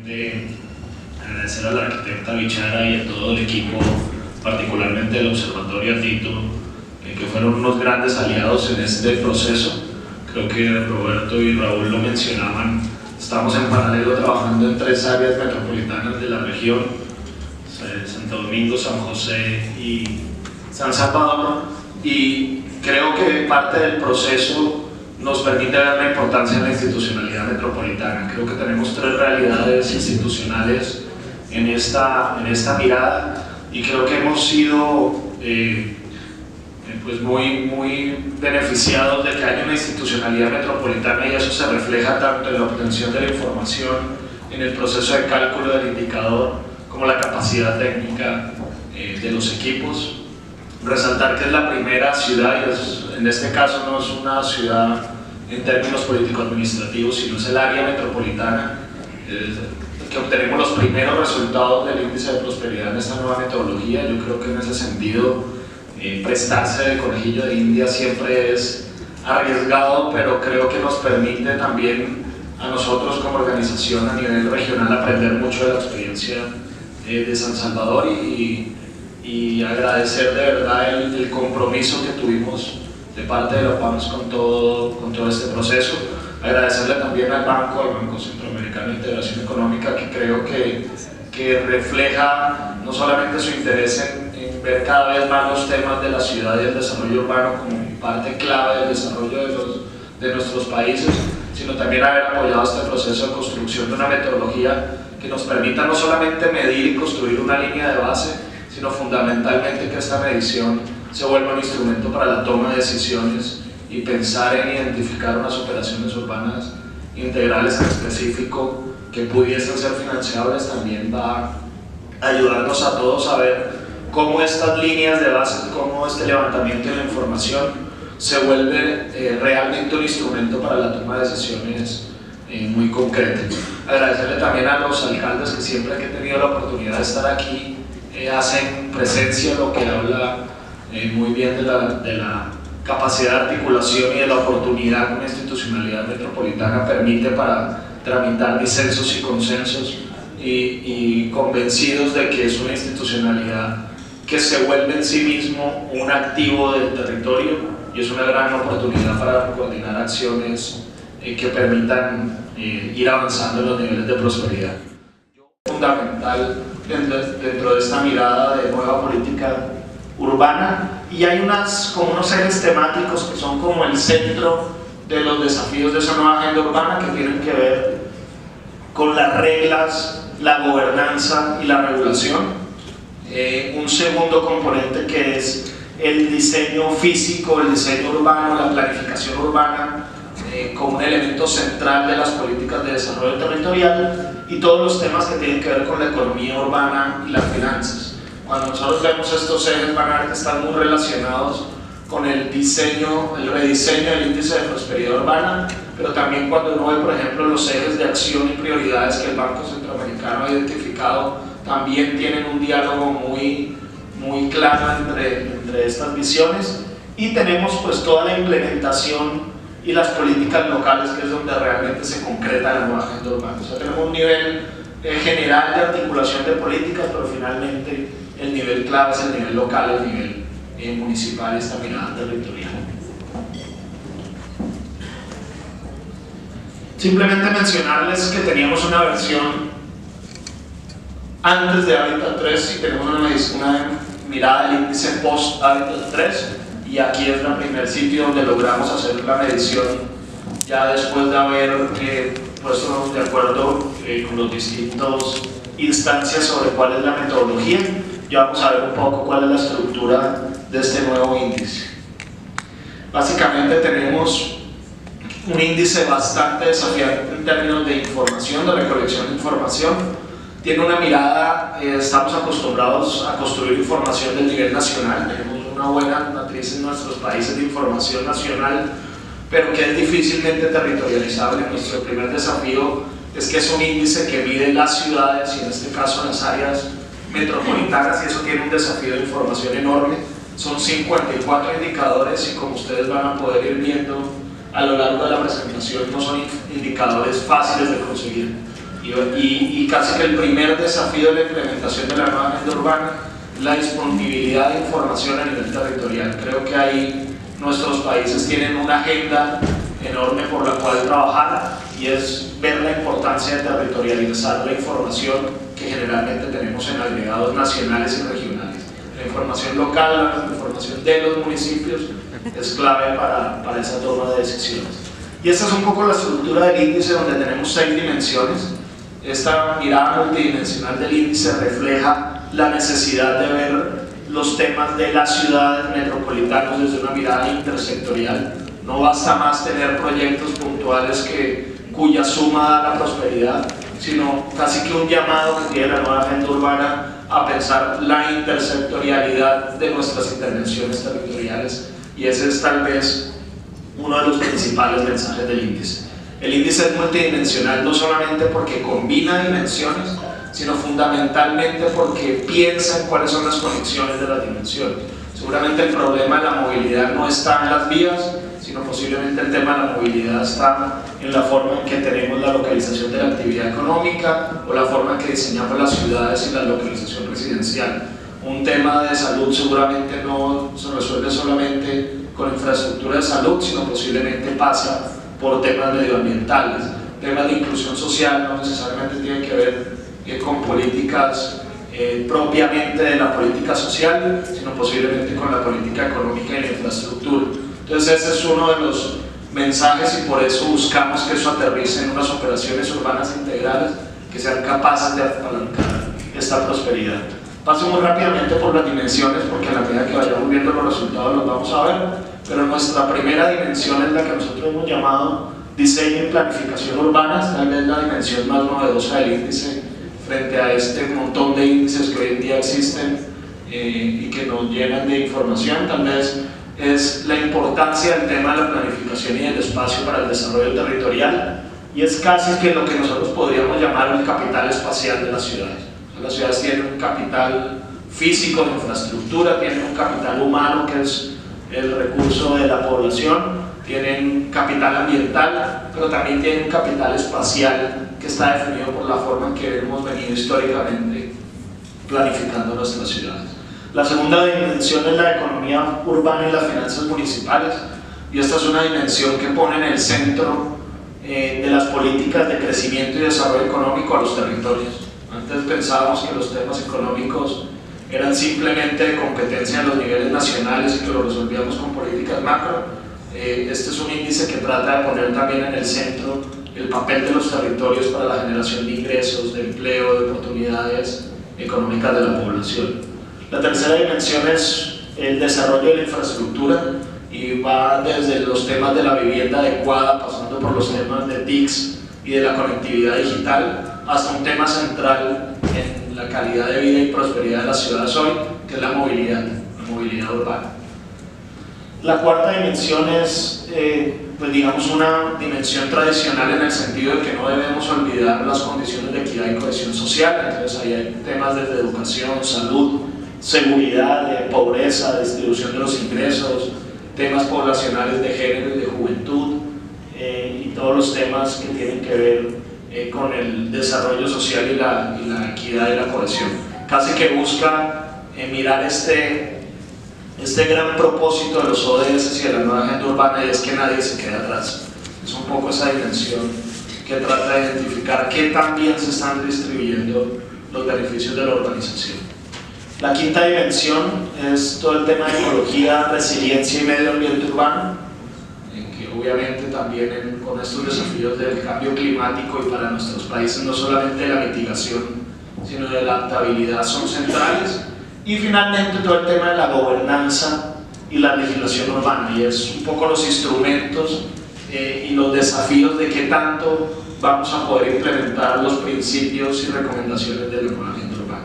de agradecer a la arquitecta Bichara y a todo el equipo, particularmente del Observatorio Atito, que fueron unos grandes aliados en este proceso. Creo que Roberto y Raúl lo mencionaban. Estamos en paralelo trabajando en 3 áreas metropolitanas de la región: Santo Domingo, San José y San Salvador, y creo que parte del proceso nos permite ver la importancia de la institucionalidad metropolitana. Creo que tenemos 3 realidades institucionales en esta mirada, y creo que hemos sido pues muy beneficiados de que haya una institucionalidad metropolitana, y eso se refleja tanto en la obtención de la información, en el proceso de cálculo del indicador, como la capacidad técnica de los equipos. Resaltar que es la primera ciudad, y en este caso no es una ciudad en términos político-administrativos, sino es el área metropolitana, que obtenemos los primeros resultados del índice de prosperidad en esta nueva metodología. Yo creo que en ese sentido prestarse de conejillo de India siempre es arriesgado, pero creo que nos permite también a nosotros como organización a nivel regional aprender mucho de la experiencia de San Salvador, y agradecer de verdad el compromiso que tuvimos de parte de los bancos con todo este proceso. Agradecerle también al Banco Centroamericano de Integración Económica, que creo que refleja no solamente su interés en ver cada vez más los temas de la ciudad y el desarrollo urbano como parte clave del desarrollo de nuestros países, sino también haber apoyado este proceso de construcción de una metodología que nos permita no solamente medir y construir una línea de base, sino fundamentalmente que esta medición se vuelva un instrumento para la toma de decisiones y pensar en identificar unas operaciones urbanas integrales en específico que pudiesen ser financiables. También va a ayudarnos a todos a ver cómo estas líneas de base, cómo este levantamiento de la información se vuelve realmente un instrumento para la toma de decisiones muy concretas. Agradecerle también a los alcaldes que siempre que he tenido la oportunidad de estar aquí hacen presencia, lo que habla muy bien de la capacidad de articulación y de la oportunidad que una institucionalidad metropolitana permite para tramitar disensos y consensos, y convencidos de que es una institucionalidad que se vuelve en sí mismo un activo del territorio, y es una gran oportunidad para coordinar acciones que permitan ir avanzando en los niveles de prosperidad. Fundamental dentro de esta mirada de nueva política urbana, y hay como unos ejes temáticos que son como el centro de los desafíos de esa nueva agenda urbana, que tienen que ver con las reglas, la gobernanza y la regulación. Un segundo componente que es el diseño físico, el diseño urbano, la planificación urbana, como un elemento central de las políticas de desarrollo territorial, y todos los temas que tienen que ver con la economía urbana y las finanzas. Cuando nosotros vemos estos ejes, van a ver que están muy relacionados con el diseño, el rediseño del índice de prosperidad urbana, pero también cuando uno ve, por ejemplo, los ejes de acción y prioridades que el Banco Centroamericano ha identificado, también tienen un diálogo muy claro entre estas visiones. Y tenemos pues toda la implementación y las políticas locales, que es donde realmente se concreta la nueva agenda urbana. O sea, tenemos un nivel general de articulación de políticas, pero finalmente el nivel clave es el nivel local, el nivel municipal, y esta mirada territorial. Simplemente mencionarles que teníamos una versión antes de Hábitat 3 y tenemos una mirada del índice post Hábitat 3, y aquí es el primer sitio donde logramos hacer la medición ya después de haber puesto de acuerdo con los distintos instancias sobre cuál es la metodología. Ya vamos a ver un poco cuál es la estructura de este nuevo índice. Básicamente tenemos un índice bastante desafiante en términos de información, de recolección de información. Tiene una mirada, estamos acostumbrados a construir información del nivel nacional, tenemos una buena matriz en nuestros países de información nacional, pero que es difícilmente territorializable. Nuestro primer desafío es que es un índice que mide las ciudades, y en este caso las áreas metropolitanas, y eso tiene un desafío de información enorme. Son 54 indicadores, y como ustedes van a poder ir viendo a lo largo de la presentación, no son indicadores fáciles de conseguir. y casi que el primer desafío de la implementación de la nueva agenda urbana es la disponibilidad de información a nivel territorial. Creo que ahí nuestros países tienen una agenda enorme por la cual trabajar, y es ver la importancia de territorializar la información que generalmente tenemos en agregados nacionales y regionales. La información local, la información de los municipios es clave para esa toma de decisiones. Y esta es un poco la estructura del índice, donde tenemos 6 dimensiones. Esta mirada multidimensional del índice refleja la necesidad de ver los temas de las ciudades metropolitanas desde una mirada intersectorial. No basta más tener proyectos puntuales cuya suma da la prosperidad, sino casi que un llamado que tiene la nueva agenda urbana a pensar la intersectorialidad de nuestras intervenciones territoriales, y ese es tal vez uno de los principales mensajes del índice. El índice es multidimensional no solamente porque combina dimensiones, sino fundamentalmente porque piensa en cuáles son las conexiones de las dimensiones. Seguramente el problema de la movilidad no está en las vías, sino posiblemente el tema de la movilidad está en la forma en que tenemos la localización de la actividad económica, o la forma en que diseñamos las ciudades y la localización residencial. Un tema de salud seguramente no se resuelve solamente con infraestructura de salud, sino posiblemente pasa por temas medioambientales. Temas de inclusión social no necesariamente tienen que ver con políticas propiamente de la política social, sino posiblemente con la política económica y la infraestructura. Entonces ese es uno de los mensajes, y por eso buscamos que eso aterrice en unas operaciones urbanas integrales que sean capaces de apalancar esta prosperidad. Paso muy rápidamente por las dimensiones, porque a la medida que vayamos viendo los resultados los vamos a ver, pero nuestra primera dimensión es la que nosotros hemos llamado diseño y planificación urbanas, tal vez la dimensión más novedosa del índice frente a este montón de índices que hoy en día existen y que nos llenan de información. Tal vez es la importancia del tema de la planificación y del espacio para el desarrollo territorial, y es casi que lo que nosotros podríamos llamar el capital espacial de las ciudades. Las ciudades tienen un capital físico de infraestructura, tienen un capital humano que es el recurso de la población, tienen capital ambiental, pero también tienen un capital espacial que está definido por la forma en que hemos venido históricamente planificando nuestras ciudades. La segunda dimensión es la economía urbana y las finanzas municipales, y esta es una dimensión que pone en el centro de las políticas de crecimiento y desarrollo económico a los territorios. Antes pensábamos que los temas económicos eran simplemente de competencia en los niveles nacionales y que lo resolvíamos con políticas macro. Este es un índice que trata de poner también en el centro el papel de los territorios para la generación de ingresos, de empleo, de oportunidades económicas de la población. La tercera dimensión es el desarrollo de la infraestructura, y va desde los temas de la vivienda adecuada, pasando por los temas de TICs y de la conectividad digital, hasta un tema central en la calidad de vida y prosperidad de las ciudades hoy, que es la movilidad urbana. La cuarta dimensión es, pues digamos, una dimensión tradicional en el sentido de que no debemos olvidar las condiciones de equidad y cohesión social. Entonces ahí hay temas desde educación, salud, seguridad, pobreza, distribución de los ingresos, temas poblacionales de género y de juventud, y todos los temas que tienen que ver con el desarrollo social y la equidad y la cohesión. Casi que busca mirar este gran propósito de los ODS y de la nueva agenda urbana, y es que nadie se quede atrás. Es un poco esa dimensión que trata de identificar qué tan bien se están distribuyendo los beneficios de la urbanización. La quinta dimensión es todo el tema de ecología, resiliencia y medio ambiente urbano, que obviamente también con estos desafíos del cambio climático y para nuestros países no solamente de la mitigación sino de la adaptabilidad son centrales. Y finalmente todo el tema de la gobernanza y la legislación urbana, y es un poco los instrumentos y los desafíos de qué tanto vamos a poder implementar los principios y recomendaciones de la nueva agenda urbana.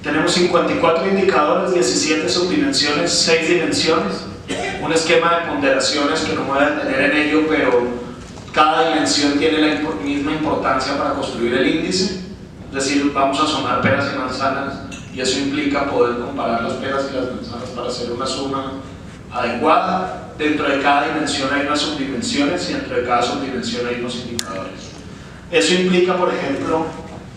Tenemos 54 indicadores, 17 subdimensiones, 6 dimensiones, un esquema de ponderaciones que no me voy a detener en ello, pero cada dimensión tiene la misma importancia para construir el índice. Es decir, vamos a sumar peras y manzanas, y eso implica poder comparar las peras y las manzanas para hacer una suma adecuada. Dentro de cada dimensión hay unas subdimensiones y dentro de cada subdimensión hay unos indicadores. Eso implica, por ejemplo,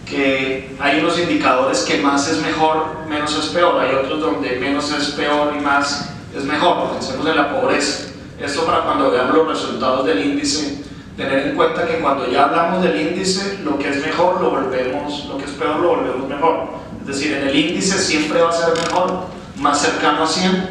que hay unos indicadores que más es mejor, menos es peor. Hay otros donde menos es peor y más es mejor. Pensemos en la pobreza. Esto para cuando veamos los resultados del índice, tener en cuenta que cuando ya hablamos del índice, lo que es mejor lo volvemos, lo que es peor lo volvemos mejor. Es decir, en el índice siempre va a ser mejor, más cercano a 100,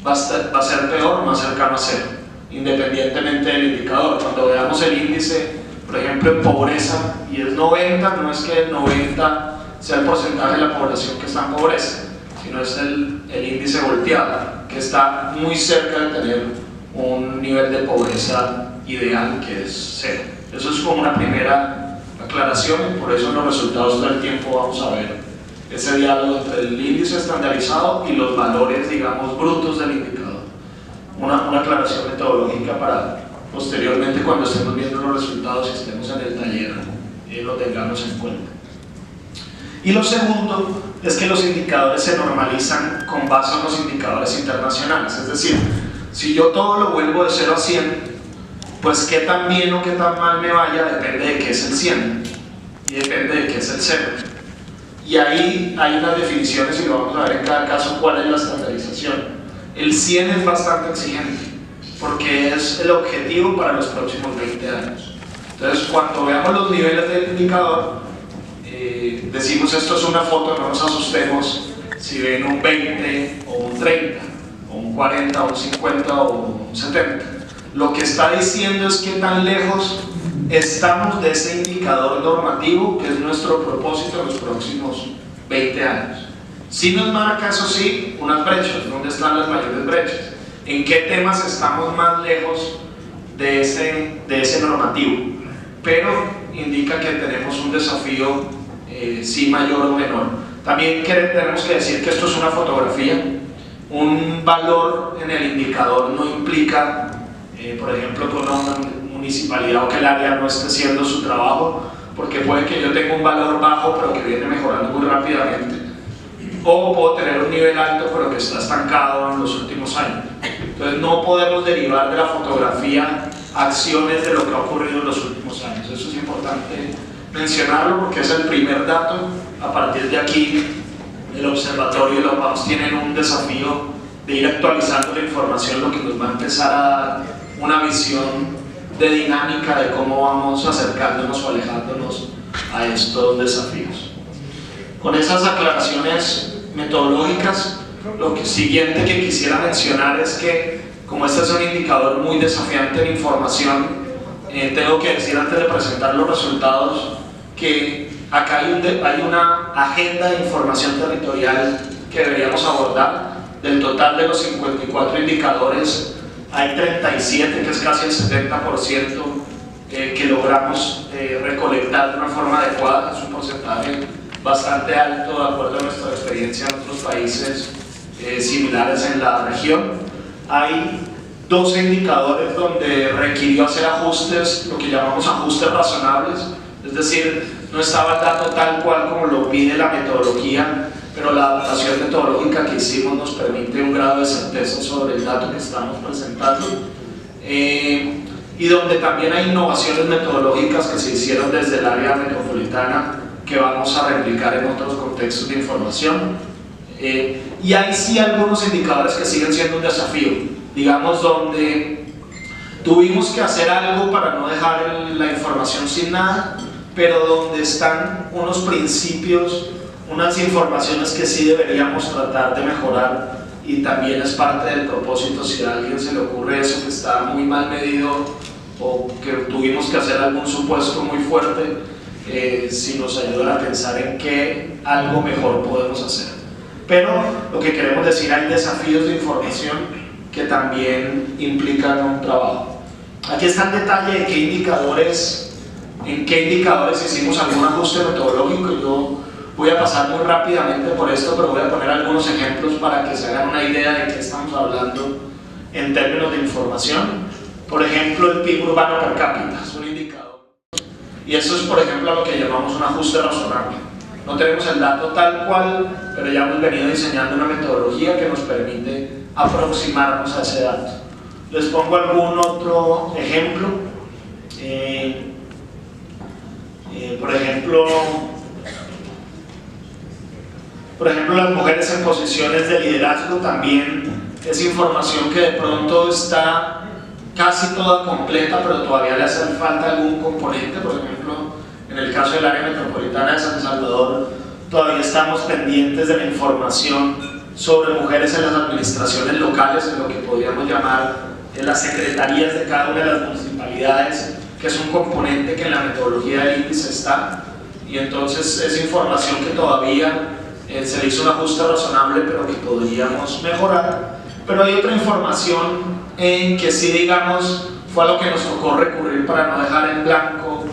va a ser peor, más cercano a 0, independientemente del indicador. Cuando veamos el índice, por ejemplo, en pobreza, y es 90, no es que el 90 sea el porcentaje de la población que está en pobreza, sino es el índice volteado, que está muy cerca de tener un nivel de pobreza ideal que es 0. Eso es como una primera aclaración y por eso en los resultados todo el tiempo vamos a ver ese diálogo entre el índice estandarizado y los valores, digamos, brutos del indicador. Una aclaración metodológica para posteriormente cuando estemos viendo los resultados y estemos en el taller lo tengamos en cuenta. Y lo segundo es que los indicadores se normalizan con base en los indicadores internacionales, es decir, si yo todo lo vuelvo de 0 a 100, pues qué tan bien o qué tan mal me vaya depende de qué es el 100 y depende de qué es el 0. Y ahí hay unas definiciones y lo vamos a ver en cada caso cuál es la estandarización. El 100 es bastante exigente porque es el objetivo para los próximos 20 años. Entonces, cuando veamos los niveles del indicador, decimos esto es una foto, no nos asustemos si ven un 20 o un 30 o un 40 o un 50 o un 70. Lo que está diciendo es que tan lejos estamos de ese indicador normativo que es nuestro propósito en los próximos 20 años. Sí nos marca, eso sí, unas brechas. ¿Dónde están las mayores brechas? ¿En qué temas estamos más lejos de ese normativo? Pero indica que tenemos un desafío sí mayor o menor. También tenemos que decir que esto es una fotografía. Un valor en el indicador no implica, por ejemplo, que una municipalidad o que el área no esté haciendo su trabajo, porque puede que yo tenga un valor bajo pero que viene mejorando muy rápidamente, o puedo tener un nivel alto pero que está estancado en los últimos años. Entonces no podemos derivar de la fotografía acciones de lo que ha ocurrido en los últimos años. Eso es importante mencionarlo porque es el primer dato. A partir de aquí el observatorio y la OPAMS tienen un desafío de ir actualizando la información, lo que nos va a empezar a dar una visión de dinámica de cómo vamos acercándonos o alejándonos a estos desafíos. Con esas aclaraciones metodológicas, lo siguiente que quisiera mencionar es que, como este es un indicador muy desafiante en información, tengo que decir antes de presentar los resultados que acá hay una agenda de información territorial que deberíamos abordar. Del total de los 54 indicadores, hay 37, que es casi el 70%, que logramos recolectar de una forma adecuada. Es un porcentaje bastante alto de acuerdo a nuestra experiencia en otros países similares en la región. Hay 12 indicadores donde requirió hacer ajustes, lo que llamamos ajustes razonables, es decir, no estaba el dato tal cual como lo pide la metodología, pero la adaptación metodológica que hicimos nos permite un grado de certeza sobre el dato que estamos presentando, y donde también hay innovaciones metodológicas que se hicieron desde el área metropolitana que vamos a replicar en otros contextos de información. Y hay sí algunos indicadores que siguen siendo un desafío, digamos, donde tuvimos que hacer algo para no dejar la información sin nada, pero donde están unos principios, unas informaciones que sí deberíamos tratar de mejorar, y también es parte del propósito. Si a alguien se le ocurre eso que está muy mal medido o que tuvimos que hacer algún supuesto muy fuerte, si nos ayudan a pensar en qué algo mejor podemos hacer. Pero lo que queremos decir, hay desafíos de información que también implican un trabajo. Aquí está el detalle de en qué indicadores hicimos algún ajuste metodológico. Yo voy a pasar muy rápidamente por esto, pero voy a poner algunos ejemplos para que se hagan una idea de qué estamos hablando en términos de información. Por ejemplo, el PIB urbano per cápita es un indicador, y eso es, por ejemplo, lo que llamamos un ajuste razonable. No tenemos el dato tal cual, pero ya hemos venido diseñando una metodología que nos permite aproximarnos a ese dato. Les pongo algún otro ejemplo. Por ejemplo, las mujeres en posiciones de liderazgo también es información que de pronto está casi toda completa, pero todavía le hace falta algún componente. Por ejemplo, en el caso del área metropolitana de San Salvador, todavía estamos pendientes de la información sobre mujeres en las administraciones locales, en lo que podríamos llamar en las secretarías de cada una de las municipalidades, que es un componente que en la metodología del índice está, y entonces es información que todavía se le hizo un ajuste razonable, pero que podríamos mejorar. Pero hay otra información en que sí, digamos, fue a lo que nos tocó recurrir para no dejar en blanco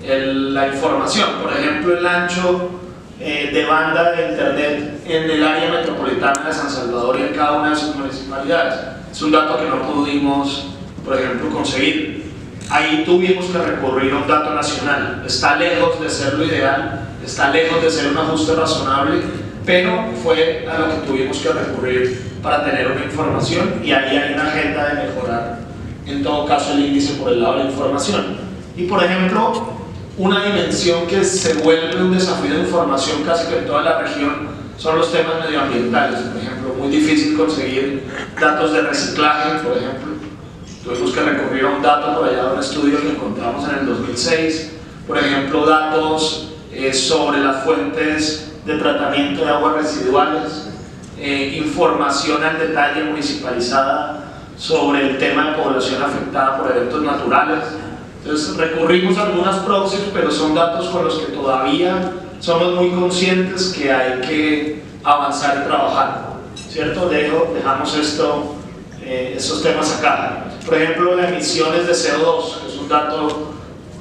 la información. Por ejemplo, el ancho de banda de internet en el área metropolitana de San Salvador y en cada una de sus municipalidades. Es un dato que no pudimos, por ejemplo, conseguir. Ahí tuvimos que recurrir a un dato nacional. Está lejos de ser lo ideal, está lejos de ser un ajuste razonable, pero fue a lo que tuvimos que recurrir para tener una información, y ahí hay una agenda de mejorar en todo caso el índice por el lado de la información. Y por ejemplo, una dimensión que se vuelve un desafío de información casi que en toda la región son los temas medioambientales. Por ejemplo, muy difícil conseguir datos de reciclaje, por ejemplo. Tuvimos que recurrir a un dato por allá de un estudio que encontramos en el 2006. Por ejemplo, datos sobre las fuentes de tratamiento de aguas residuales, información al detalle municipalizada sobre el tema de población afectada por eventos naturales. Entonces recurrimos a algunas proxies, pero son datos con los que todavía somos muy conscientes que hay que avanzar y trabajar, ¿cierto? Dejamos estos temas acá. Por ejemplo, las emisiones de CO2, que es un dato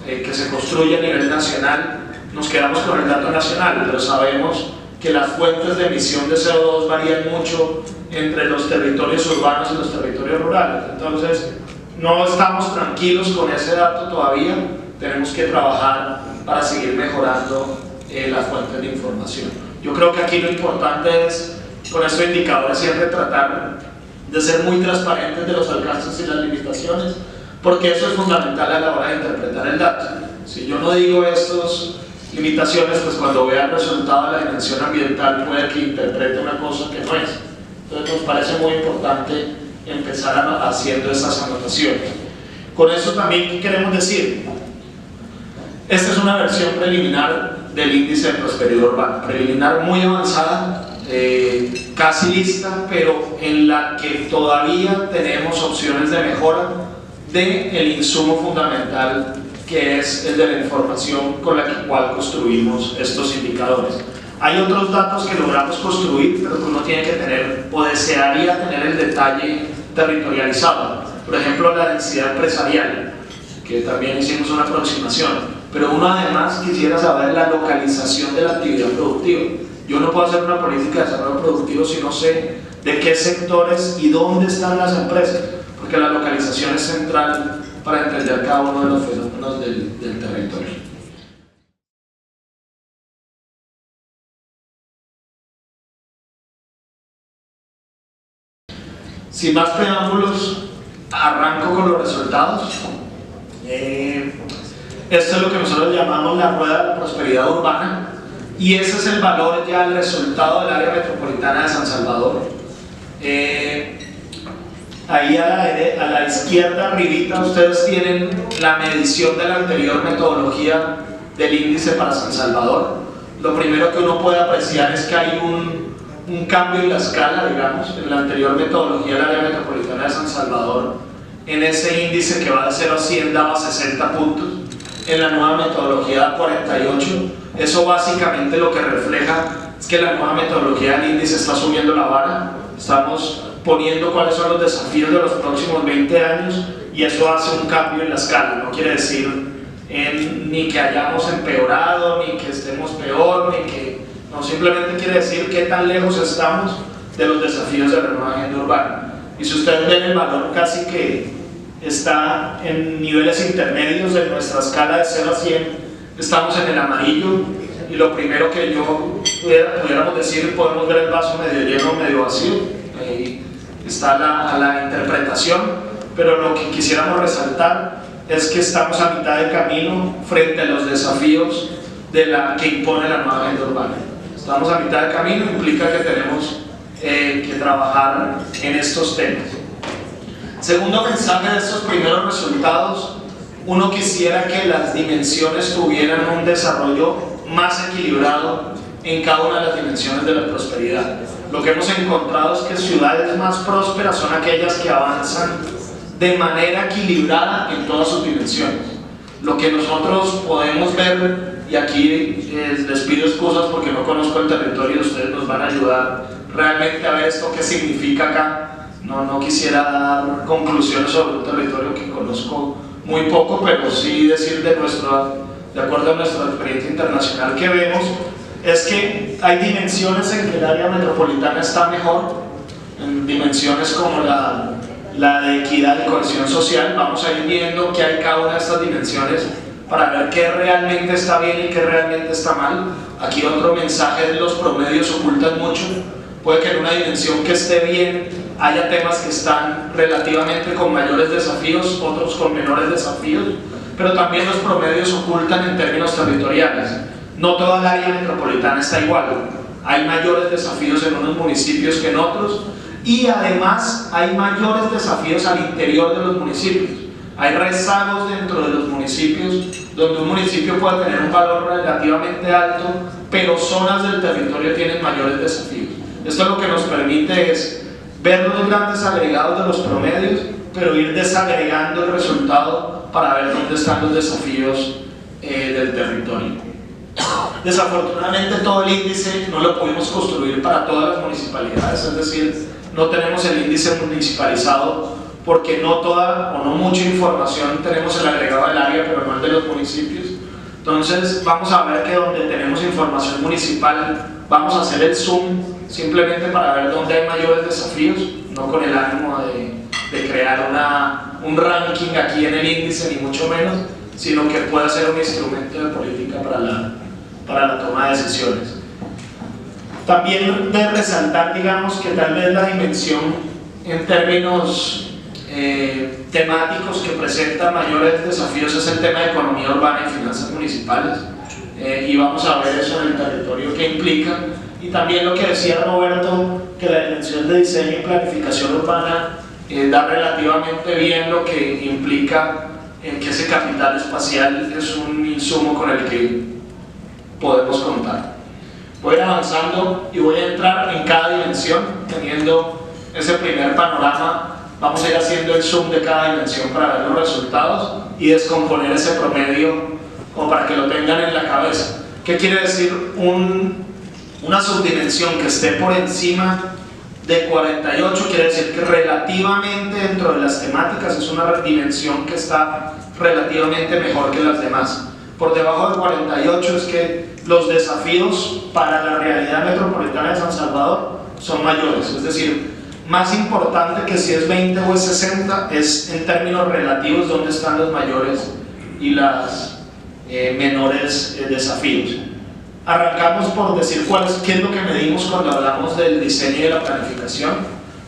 que se construye a nivel nacional. Nos quedamos con el dato nacional, pero sabemos que las fuentes de emisión de CO2 varían mucho entre los territorios urbanos y los territorios rurales. Entonces, no estamos tranquilos con ese dato todavía, tenemos que trabajar para seguir mejorando las fuentes de información. Yo creo que aquí lo importante es, con estos indicadores, siempre tratar de ser muy transparentes de los alcances y las limitaciones, porque eso es fundamental a la hora de interpretar el dato. Si yo no digo estas limitaciones, pues cuando vea el resultado de la dimensión ambiental puede que interprete una cosa que no es. Entonces nos parece muy importante empezar haciendo esas anotaciones. Con eso también, ¿qué queremos decir? Esta es una versión preliminar del índice de prosperidad urbana, preliminar muy avanzada, casi lista, pero en la que todavía tenemos opciones de mejora del insumo fundamental, que es el de la información con la cual construimos estos indicadores. Hay otros datos que logramos construir, pero que uno tiene que tener, o desearía tener, el detalle territorializado. Por ejemplo, la densidad empresarial, que también hicimos una aproximación, pero uno además quisiera saber la localización de la actividad productiva. Yo no puedo hacer una política de desarrollo productivo si no sé de qué sectores y dónde están las empresas, porque la localización es central para entender cada uno de los fenómenos del territorio. Sin más preámbulos, arranco con los resultados. Esto es lo que nosotros llamamos la rueda de la prosperidad urbana, y ese es el valor, ya el resultado del área metropolitana de San Salvador. Ahí a la izquierda arribita ustedes tienen la medición de la anterior metodología del índice para San Salvador. Lo primero que uno puede apreciar es que hay un cambio en la escala, digamos. En la anterior metodología del área metropolitana de San Salvador, en ese índice que va de 0 a 100 daba 60 puntos, en la nueva metodología da 48. Eso básicamente lo que refleja es que la nueva metodología del índice está subiendo la vara. Estamos poniendo cuáles son los desafíos de los próximos 20 años, y eso hace un cambio en la escala. No quiere decir ni que hayamos empeorado, ni que estemos peor, ni que... No, simplemente quiere decir qué tan lejos estamos de los desafíos de la nueva agenda urbana. Y si ustedes ven, el valor casi que está en niveles intermedios de nuestra escala de 0 a 100, estamos en el amarillo, y lo primero que pudiéramos decir, podemos ver el vaso medio lleno o medio vacío. está a la interpretación, pero lo que quisiéramos resaltar es que estamos a mitad de camino frente a los desafíos que impone la nueva agenda urbana. Estamos a mitad de camino, implica que tenemos que trabajar en estos temas. Segundo mensaje de estos primeros resultados: uno quisiera que las dimensiones tuvieran un desarrollo más equilibrado en cada una de las dimensiones de la prosperidad. Lo que hemos encontrado es que ciudades más prósperas son aquellas que avanzan de manera equilibrada en todas sus dimensiones. Lo que nosotros podemos ver, y aquí les pido excusas porque no conozco el territorio, ustedes nos van a ayudar realmente a ver esto qué significa acá. No quisiera dar conclusiones sobre un territorio que conozco muy poco, pero sí decir de acuerdo a nuestra experiencia internacional que vemos, es que hay dimensiones en que el área metropolitana está mejor, en dimensiones como la de equidad y cohesión social. Vamos a ir viendo qué hay cada una de estas dimensiones para ver qué realmente está bien y qué realmente está mal. Aquí otro mensaje: los promedios ocultan mucho. Puede que en una dimensión que esté bien haya temas que están relativamente con mayores desafíos, otros con menores desafíos, pero también los promedios ocultan en términos territoriales. No toda el área metropolitana está igual, hay mayores desafíos en unos municipios que en otros, y además hay mayores desafíos al interior de los municipios. Hay rezagos dentro de los municipios, donde un municipio puede tener un valor relativamente alto, pero zonas del territorio tienen mayores desafíos. Esto lo que nos permite es ver los grandes agregados de los promedios, pero ir desagregando el resultado para ver dónde están los desafíos del territorio. Desafortunadamente todo el índice no lo pudimos construir para todas las municipalidades, es decir, no tenemos el índice municipalizado porque no toda o no mucha información tenemos el agregado del área, pero no el de los municipios. Entonces vamos a ver que donde tenemos información municipal vamos a hacer el zoom simplemente para ver dónde hay mayores desafíos, no con el ánimo de crear un ranking aquí en el índice, ni mucho menos, sino que pueda ser un instrumento de política para la toma de decisiones. También de resaltar, digamos, que tal vez la dimensión en términos temáticos que presenta mayores desafíos es el tema de economía urbana y finanzas municipales, y vamos a ver eso en el territorio que implica. Y también lo que decía Roberto, que la dimensión de diseño y planificación urbana da relativamente bien lo que implica que ese capital espacial es un insumo con el que podemos contar. Voy a ir avanzando y voy a entrar en cada dimensión, teniendo ese primer panorama. Vamos a ir haciendo el zoom de cada dimensión para ver los resultados y descomponer ese promedio como para que lo tengan en la cabeza. ¿Qué quiere decir una subdimensión que esté por encima de 48? Quiere decir que relativamente dentro de las temáticas es una dimensión que está relativamente mejor que las demás. Por debajo de 48 es que los desafíos para la realidad metropolitana de San Salvador son mayores, es decir, más importante que si es 20 o es 60 es en términos relativos dónde están los mayores y las menores desafíos. Arrancamos por decir qué es lo que medimos cuando hablamos del diseño y de la planificación.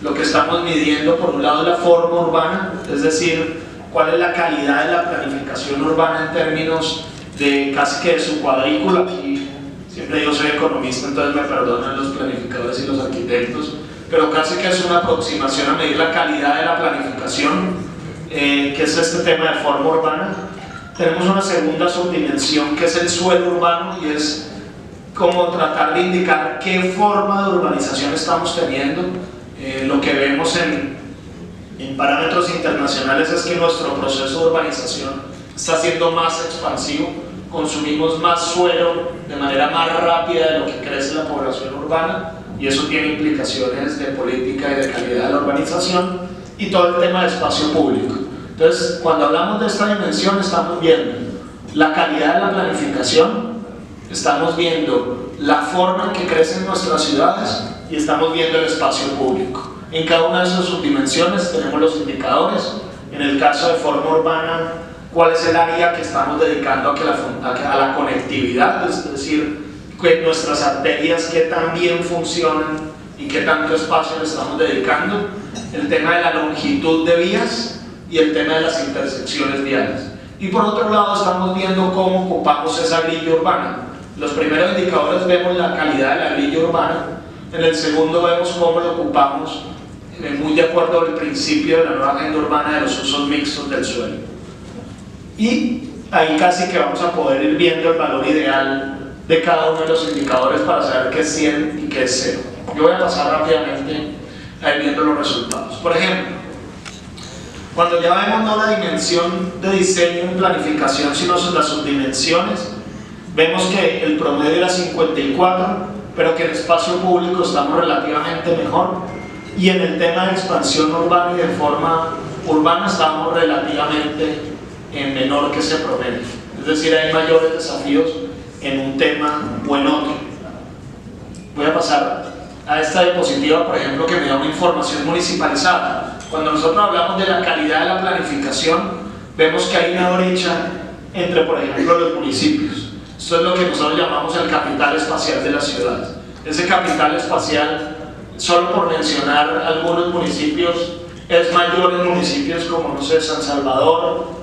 Lo que estamos midiendo, por un lado, es la forma urbana, es decir, cuál es la calidad de la planificación urbana en términos de casi que de su cuadrícula. Aquí siempre yo soy economista, entonces me perdonan los planificadores y los arquitectos, pero casi que es una aproximación a medir la calidad de la planificación, que es este tema de forma urbana. Tenemos una segunda subdimensión que es el suelo urbano, y es como tratar de indicar qué forma de urbanización estamos teniendo. Lo que vemos en parámetros internacionales es que nuestro proceso de urbanización está siendo más expansivo, consumimos más suelo de manera más rápida de lo que crece la población urbana, y eso tiene implicaciones de política y de calidad de la urbanización, y todo el tema de espacio público. Entonces, cuando hablamos de esta dimensión, estamos viendo la calidad de la planificación, estamos viendo la forma en que crecen nuestras ciudades y estamos viendo el espacio público. En cada una de esas subdimensiones tenemos los indicadores. En el caso de forma urbana, cuál es el área que estamos dedicando a la conectividad, es decir, que nuestras arterias qué tan bien funcionan y qué tanto espacio le estamos dedicando. el tema de la longitud de vías y el tema de las intersecciones viales. Y por otro lado estamos viendo cómo ocupamos esa grilla urbana. Los primeros indicadores vemos la calidad de la grilla urbana, en el segundo vemos cómo lo ocupamos muy de acuerdo al principio de la nueva agenda urbana de los usos mixtos del suelo. Y ahí casi que vamos a poder ir viendo el valor ideal de cada uno de los indicadores para saber qué es 100 y qué es 0. Yo voy a pasar rápidamente a ir viendo los resultados. Por ejemplo, cuando ya vemos no la dimensión de diseño y planificación, sino las subdimensiones, vemos que el promedio era 54, pero que en espacio público estamos relativamente mejor, y en el tema de expansión urbana y de forma urbana estamos relativamente menor que ese promedio. Es decir, hay mayores desafíos en un tema o en otro. Voy a pasar a esta diapositiva, por ejemplo, que me da una información municipalizada. Cuando nosotros hablamos de la calidad de la planificación, vemos que hay una brecha entre, por ejemplo, los municipios. Esto es lo que nosotros llamamos el capital espacial de las ciudades. Ese capital espacial, solo por mencionar algunos municipios, es mayor en municipios como, no sé, San Salvador,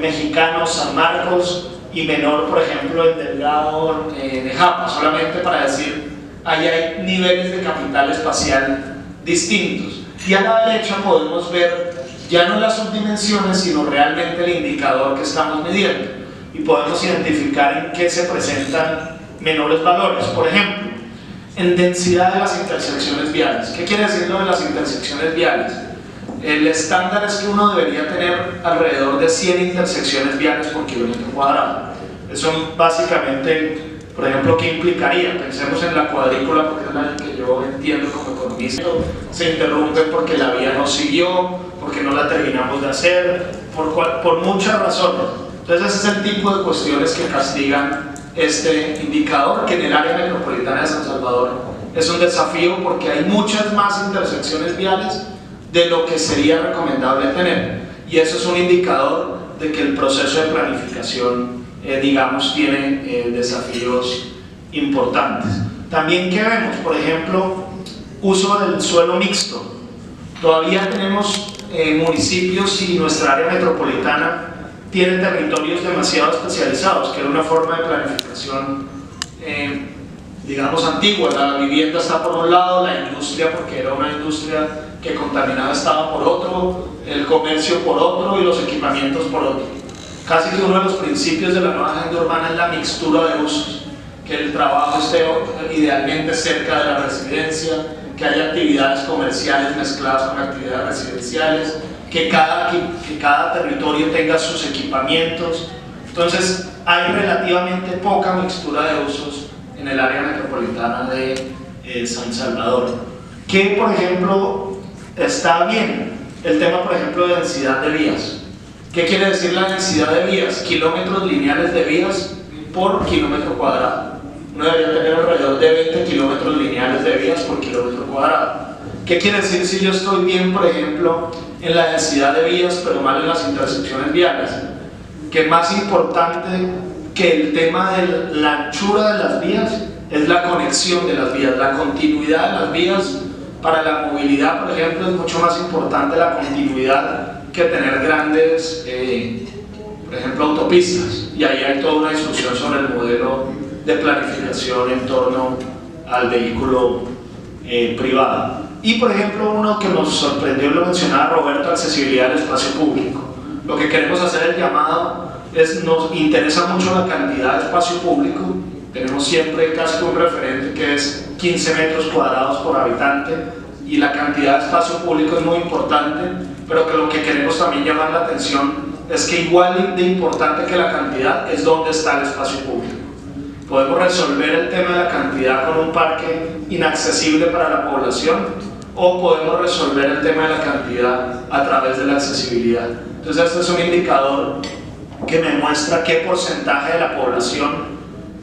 Mexicano, San Marcos, y menor, por ejemplo, en Delgado, de Japa, solamente para decir, ahí hay niveles de capital espacial distintos. Y a la derecha podemos ver ya no las subdimensiones, sino realmente el indicador que estamos midiendo, y podemos identificar en qué se presentan menores valores. Por ejemplo, en densidad de las intersecciones viales. ¿Qué quiere decir lo de las intersecciones viales? El estándar es que uno debería tener alrededor de 100 intersecciones viales por kilómetro cuadrado. Eso básicamente, por ejemplo, ¿qué implicaría? Pensemos en la cuadrícula, porque es la que yo entiendo como economista. Se interrumpe porque la vía no siguió, porque no la terminamos de hacer, por muchas razones. Entonces ese es el tipo de cuestiones que castigan este indicador, que en el área metropolitana de San Salvador es un desafío porque hay muchas más intersecciones viales de lo que sería recomendable tener, y eso es un indicador de que el proceso de planificación, digamos, tiene desafíos importantes. También, ¿qué vemos? Por ejemplo, uso del suelo mixto. Todavía tenemos municipios y nuestra área metropolitana tiene territorios demasiado especializados, que era una forma de planificación digamos antigua. La vivienda está por un lado, la industria, porque era una industria que contaminada, estaba por otro, el comercio por otro y los equipamientos por otro. Casi que uno de los principios de la nueva agenda urbana es la mixtura de usos, que el trabajo esté idealmente cerca de la residencia, que haya actividades comerciales mezcladas con actividades residenciales, que cada territorio tenga sus equipamientos. Entonces hay relativamente poca mixtura de usos en el área metropolitana de San Salvador. Que, por ejemplo, está bien el tema, por ejemplo, de densidad de vías. ¿Qué quiere decir la densidad de vías? Kilómetros lineales de vías por kilómetro cuadrado. Uno debería tener alrededor de 20 kilómetros lineales de vías por kilómetro cuadrado. ¿Qué quiere decir si yo estoy bien, por ejemplo, en la densidad de vías, pero mal en las intersecciones viales? Que más importante que el tema de la anchura de las vías es la conexión de las vías, la continuidad de las vías. Para la movilidad, por ejemplo, es mucho más importante la continuidad que tener grandes, por ejemplo, autopistas. Y ahí hay toda una discusión sobre el modelo de planificación en torno al vehículo privado. Y, por ejemplo, uno que nos sorprendió, lo mencionaba Roberto, accesibilidad al espacio público. Lo que queremos hacer el llamado es, nos interesa mucho la cantidad de espacio público. Tenemos siempre casi un referente que es 15 metros cuadrados por habitante, y la cantidad de espacio público es muy importante, pero que lo que queremos también llamar la atención es que igual de importante que la cantidad es dónde está el espacio público. Podemos resolver el tema de la cantidad con un parque inaccesible para la población, o podemos resolver el tema de la cantidad a través de la accesibilidad. Entonces este es un indicador que me muestra qué porcentaje de la población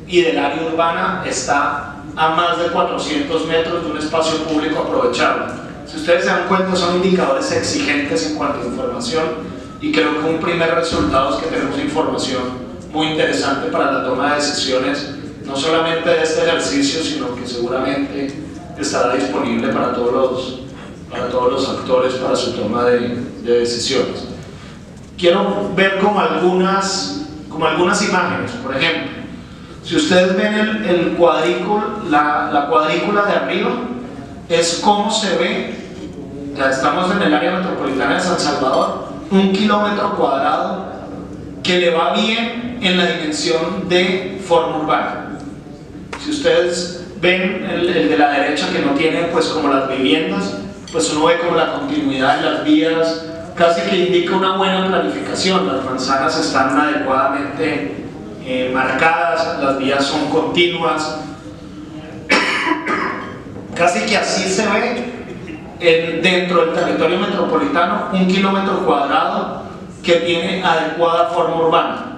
y del área urbana está a más de 400 metros de un espacio público aprovechable. Si ustedes se dan cuenta, son indicadores exigentes en cuanto a información, y creo que un primer resultado es que tenemos información muy interesante para la toma de decisiones, no solamente de este ejercicio, sino que seguramente estará disponible para todos para todos los actores para su toma de decisiones. Quiero ver como algunas imágenes. Por ejemplo, si ustedes ven el cuadrículo, la cuadrícula de arriba, es cómo se ve, ya estamos en el área metropolitana de San Salvador, 1 kilómetro cuadrado que le va bien en la dimensión de forma urbana. Si ustedes ven el de la derecha, que no tiene pues como las viviendas, pues uno ve como la continuidad de las vías, casi que indica una buena planificación. Las manzanas están adecuadamente marcadas, las vías son continuas, casi que así se ve dentro del territorio metropolitano, 1 kilómetro cuadrado que tiene adecuada forma urbana.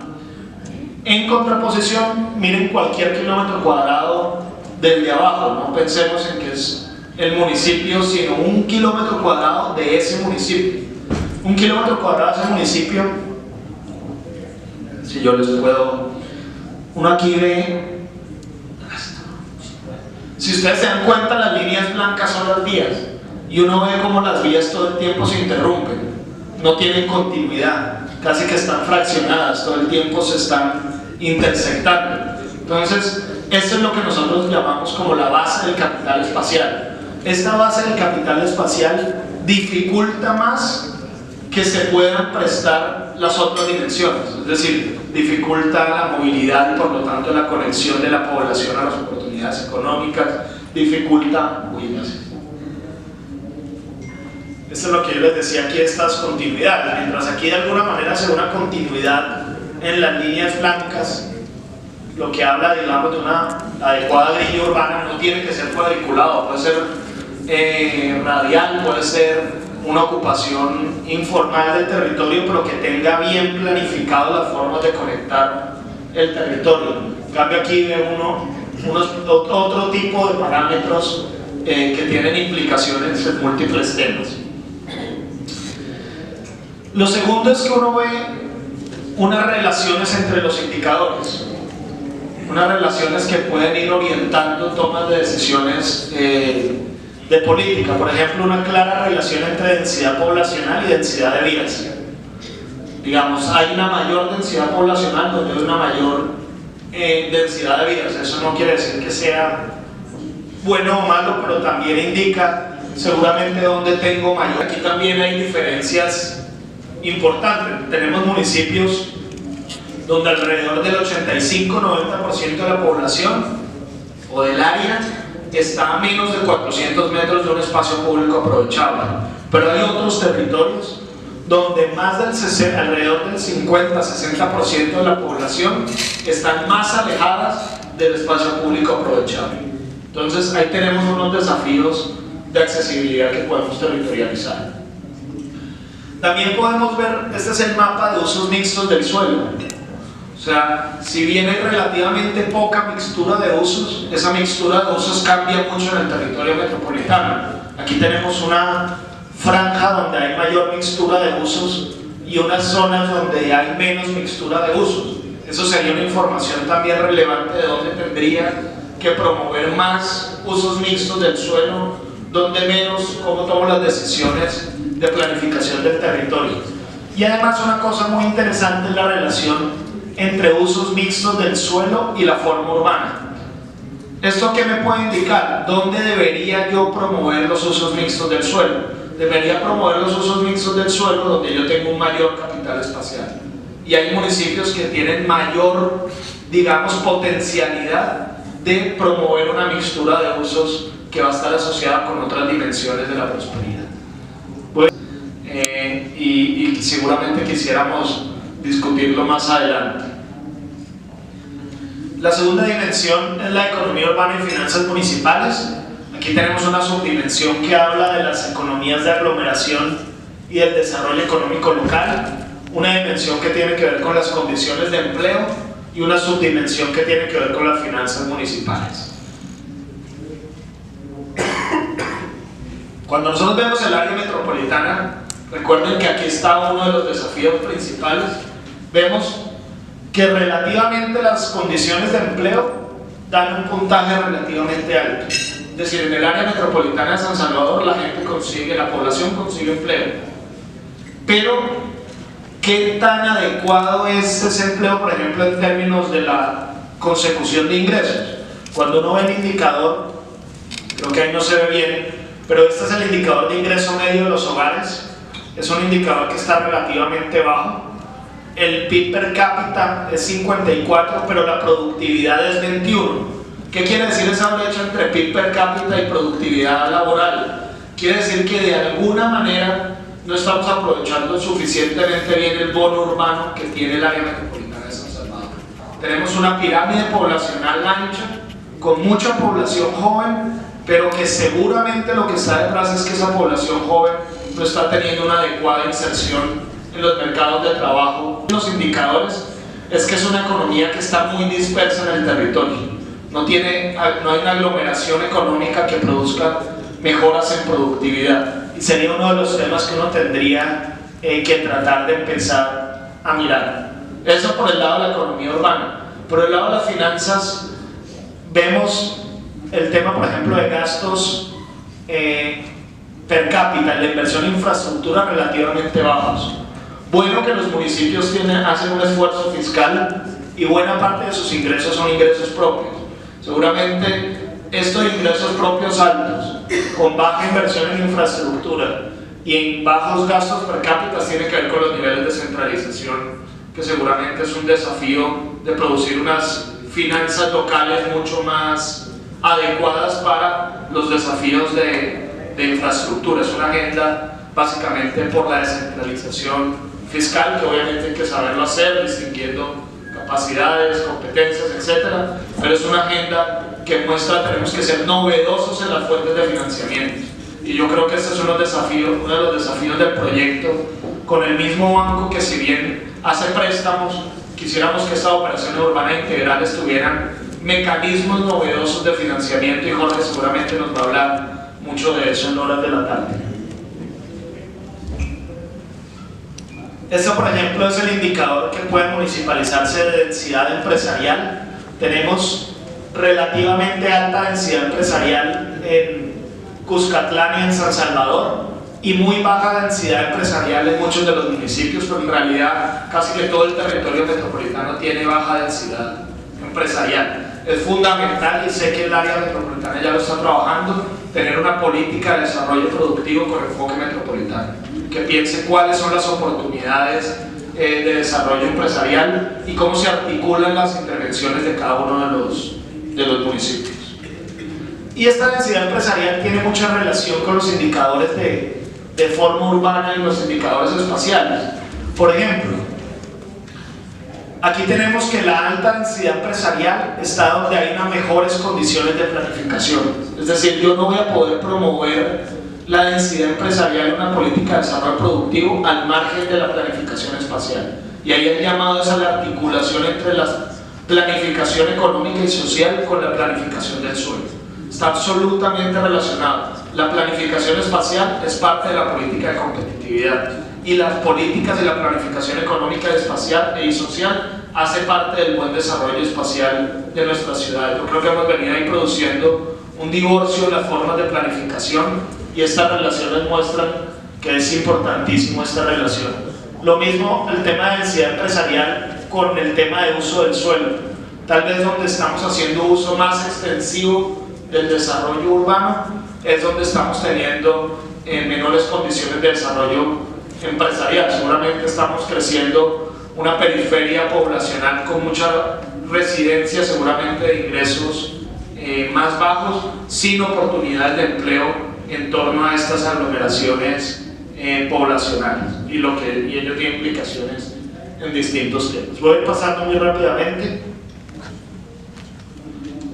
En contraposición, miren cualquier kilómetro cuadrado del de abajo, no pensemos en que es el municipio, sino 1 kilómetro cuadrado de ese municipio. 1 kilómetro cuadrado de ese municipio, si yo les puedo, uno aquí ve, si ustedes se dan cuenta, las líneas blancas son las vías, y uno ve como las vías todo el tiempo se interrumpen, no tienen continuidad, casi que están fraccionadas, todo el tiempo se están intersectando. Entonces, esto es lo que nosotros llamamos como la base del capital espacial. Esta base del capital espacial dificulta más que se puedan prestar las otras dimensiones, es decir, dificulta la movilidad y por lo tanto la conexión de la población a las oportunidades económicas, dificulta, esto es lo que yo les decía aquí, estas continuidades. Mientras aquí de alguna manera se ve una continuidad en las líneas blancas, lo que habla, digamos, de una adecuada grilla urbana, no tiene que ser cuadriculado, puede ser radial, puede ser una ocupación informal del territorio, pero que tenga bien planificado las formas de conectar el territorio. En cambio aquí ve otro tipo de parámetros que tienen implicaciones en múltiples temas. Lo segundo es que uno ve unas relaciones entre los indicadores, unas relaciones que pueden ir orientando tomas de decisiones de política. Por ejemplo, una clara relación entre densidad poblacional y densidad de vías. Digamos, hay una mayor densidad poblacional donde hay una mayor densidad de vías. Eso no quiere decir que sea bueno o malo, pero también indica seguramente dónde tengo mayor. Aquí también hay diferencias importantes. Tenemos municipios donde alrededor del 85-90% de la población o del área está a menos de 400 metros de un espacio público aprovechable, pero hay otros territorios donde alrededor del 50-60% de la población están más alejadas del espacio público aprovechable. Entonces ahí tenemos unos desafíos de accesibilidad que podemos territorializar. También podemos ver, este es el mapa de usos mixtos del suelo. O sea, si bien hay relativamente poca mixtura de usos, esa mixtura de usos cambia mucho en el territorio metropolitano. Aquí tenemos una franja donde hay mayor mixtura de usos y unas zonas donde hay menos mixtura de usos. Eso sería una información también relevante de dónde tendría que promover más usos mixtos del suelo, donde menos, cómo tomo las decisiones de planificación del territorio. Y además una cosa muy interesante es la relación entre usos mixtos del suelo y la forma urbana. ¿Esto qué me puede indicar? ¿Dónde debería yo promover los usos mixtos del suelo? Debería promover los usos mixtos del suelo donde yo tengo un mayor capital espacial. Y hay municipios que tienen mayor, digamos, potencialidad de promover una mixtura de usos que va a estar asociada con otras dimensiones de la prosperidad. Pues, y seguramente quisiéramos discutirlo más adelante. La segunda dimensión es la economía urbana y finanzas municipales. Aquí tenemos una subdimensión que habla de las economías de aglomeración y del desarrollo económico local, una dimensión que tiene que ver con las condiciones de empleo y una subdimensión que tiene que ver con las finanzas municipales. Cuando nosotros vemos el área metropolitana, recuerden que aquí está uno de los desafíos principales. Vemos que relativamente las condiciones de empleo dan un puntaje relativamente alto. decir, en el área metropolitana de San Salvador la gente consigue, la población consigue empleo. Pero, ¿qué tan adecuado es ese empleo, por ejemplo, en términos de la consecución de ingresos? Cuando uno ve el indicador, creo que ahí no se ve bien, pero este es el indicador de ingreso medio de los hogares. Es un indicador que está relativamente bajo. El PIB per cápita es 54, pero la productividad es 21. ¿Qué quiere decir esa brecha entre PIB per cápita y productividad laboral? Quiere decir que de alguna manera no estamos aprovechando suficientemente bien el bono urbano que tiene el área metropolitana de San Salvador. Tenemos una pirámide poblacional ancha, con mucha población joven, pero que seguramente lo que está detrás es que esa población joven no está teniendo una adecuada inserción en los mercados de trabajo. Los indicadores es que es una economía que está muy dispersa en el territorio. No hay una aglomeración económica que produzca mejoras en productividad. Y sería uno de los temas que uno tendría que tratar de empezar a mirar. Eso por el lado de la economía urbana. Por el lado de las finanzas, vemos el tema, por ejemplo, de gastos per cápita en la inversión en infraestructura relativamente bajos. Bueno que los municipios hacen un esfuerzo fiscal y buena parte de sus ingresos son ingresos propios. Seguramente estos ingresos propios altos, con baja inversión en infraestructura y en bajos gastos per cápita, tiene que ver con los niveles de centralización, que seguramente es un desafío de producir unas finanzas locales mucho más adecuadas para los desafíos de infraestructura. Es una agenda básicamente por la descentralización fiscal, que obviamente hay que saberlo hacer, distinguiendo capacidades, competencias, etc. Pero es una agenda que muestra que tenemos que ser novedosos en las fuentes de financiamiento. Y yo creo que este es uno de los desafíos del proyecto, con el mismo banco que, si bien hace préstamos, quisiéramos que esta operación urbana integral tuvieran mecanismos novedosos de financiamiento, y Jorge seguramente nos va a hablar mucho de eso en horas de la tarde. Este, por ejemplo, es el indicador que puede municipalizarse de densidad empresarial. Tenemos relativamente alta densidad empresarial en Cuscatlán y en San Salvador, y muy baja densidad empresarial en muchos de los municipios, pero en realidad casi que todo el territorio metropolitano tiene baja densidad empresarial. Es fundamental, y sé que el área metropolitana ya lo está trabajando, tener una política de desarrollo productivo con enfoque metropolitano, que piense cuáles son las oportunidades de desarrollo empresarial y cómo se articulan las intervenciones de cada uno de los municipios. Y esta densidad empresarial tiene mucha relación con los indicadores de forma urbana y los indicadores espaciales. Por ejemplo, aquí tenemos que la alta densidad empresarial está donde hay unas mejores condiciones de planificación. Es decir, yo no voy a poder promover la densidad empresarial en una política de desarrollo productivo al margen de la planificación espacial. Y ahí el llamado es a la articulación entre la planificación económica y social con la planificación del suelo. Está absolutamente relacionado. La planificación espacial es parte de la política de competitividad, y las políticas de la planificación económica, espacial y social hace parte del buen desarrollo espacial de nuestras ciudades. Yo creo que hemos venido ahí produciendo un divorcio de las formas de planificación, y estas relaciones muestran que es importantísimo esta relación. Lo mismo el tema de densidad empresarial con el tema de uso del suelo. Tal vez donde estamos haciendo uso más extensivo del desarrollo urbano es donde estamos teniendo menores condiciones de desarrollo empresarial. Seguramente estamos creciendo una periferia poblacional con mucha residencia, seguramente de ingresos más bajos, sin oportunidades de empleo en torno a estas aglomeraciones poblacionales, y ello tiene implicaciones en distintos temas. Voy pasando muy rápidamente.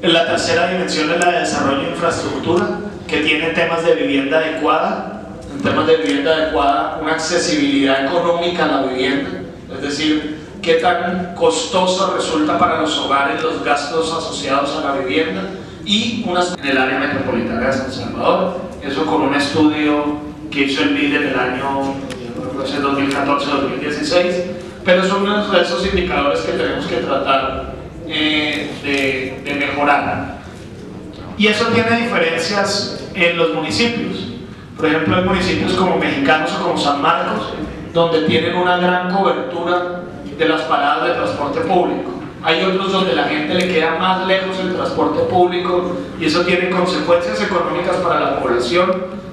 La tercera dimensión es la de desarrollo de infraestructura, que tiene temas de vivienda adecuada. En temas de vivienda adecuada, una accesibilidad económica a la vivienda, es decir, qué tan costoso resulta para los hogares los gastos asociados a la vivienda, y en el área metropolitana de San Salvador, eso con un estudio que hizo el BID en el año 2014-2016, pero son uno de esos indicadores que tenemos que tratar de mejorar. Y eso tiene diferencias en los municipios. Por ejemplo, hay municipios como Mexicanos o como San Marcos, donde tienen una gran cobertura de las paradas de transporte público. Hay otros donde la gente le queda más lejos el transporte público y eso tiene consecuencias económicas para la población,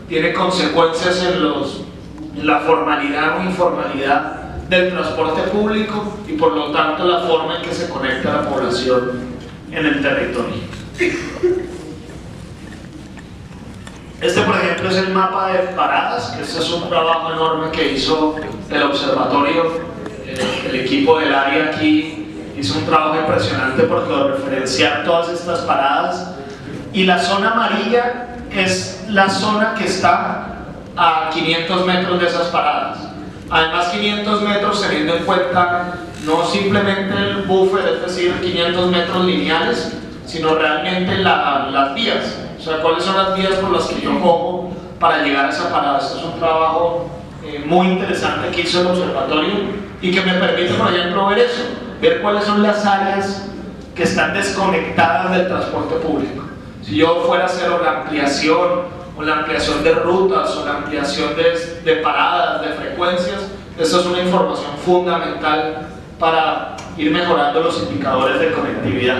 tiene consecuencias en la formalidad o informalidad del transporte público y por lo tanto la forma en que se conecta la población en el territorio. Este, por ejemplo, es el mapa de paradas, que este es un trabajo enorme que hizo el observatorio, el equipo del área aquí hizo un trabajo impresionante por referenciar todas estas paradas, y la zona amarilla es la zona que está a 500 metros de esas paradas. Además, 500 metros teniendo en cuenta no simplemente el buffer, es decir, 500 metros lineales, sino realmente las vías. O sea, cuáles son las vías por las que yo cojo para llegar a esa parada. Este es un trabajo muy interesante que hizo el observatorio y que me permite, por ejemplo, ver eso, ver cuáles son las áreas que están desconectadas del transporte público. Si yo fuera a hacer la ampliación de rutas o la ampliación de paradas, de frecuencias, esto es una información fundamental para ir mejorando los indicadores de conectividad.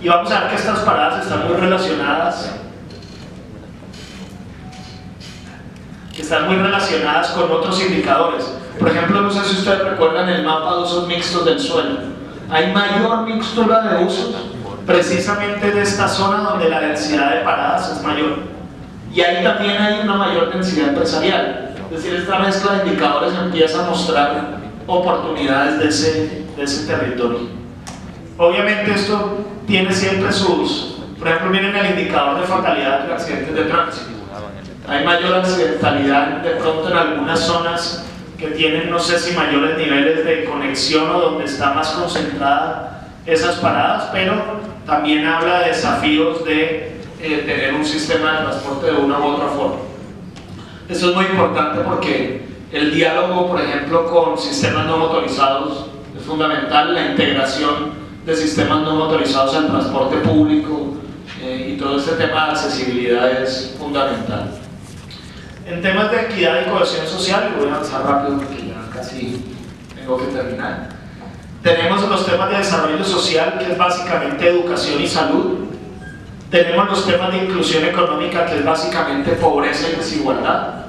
Y vamos a ver que estas paradas están muy relacionadas con otros indicadores. Por ejemplo, no sé si ustedes recuerdan el mapa de usos mixtos del suelo. Hay mayor mixtura de usos precisamente de esta zona donde la densidad de paradas es mayor. Y ahí también hay una mayor densidad empresarial. Es decir, esta mezcla de indicadores empieza a mostrar oportunidades de ese territorio. Obviamente esto tiene siempre por ejemplo, miren el indicador de fatalidad de accidentes de tránsito. Hay mayor accidentalidad de pronto en algunas zonas que tienen, no sé si mayores niveles de conexión o donde está más concentrada esas paradas, pero también habla de desafíos de tener un sistema de transporte de una u otra forma. Eso es muy importante porque el diálogo, por ejemplo, con sistemas no motorizados es fundamental, la integración de sistemas no motorizados al transporte público y todo este tema de accesibilidad es fundamental. En temas de equidad y cohesión social, y voy a avanzar rápido porque ya casi tengo que terminar, tenemos los temas de desarrollo social, que es básicamente educación y salud. Tenemos los temas de inclusión económica, que es básicamente pobreza y desigualdad.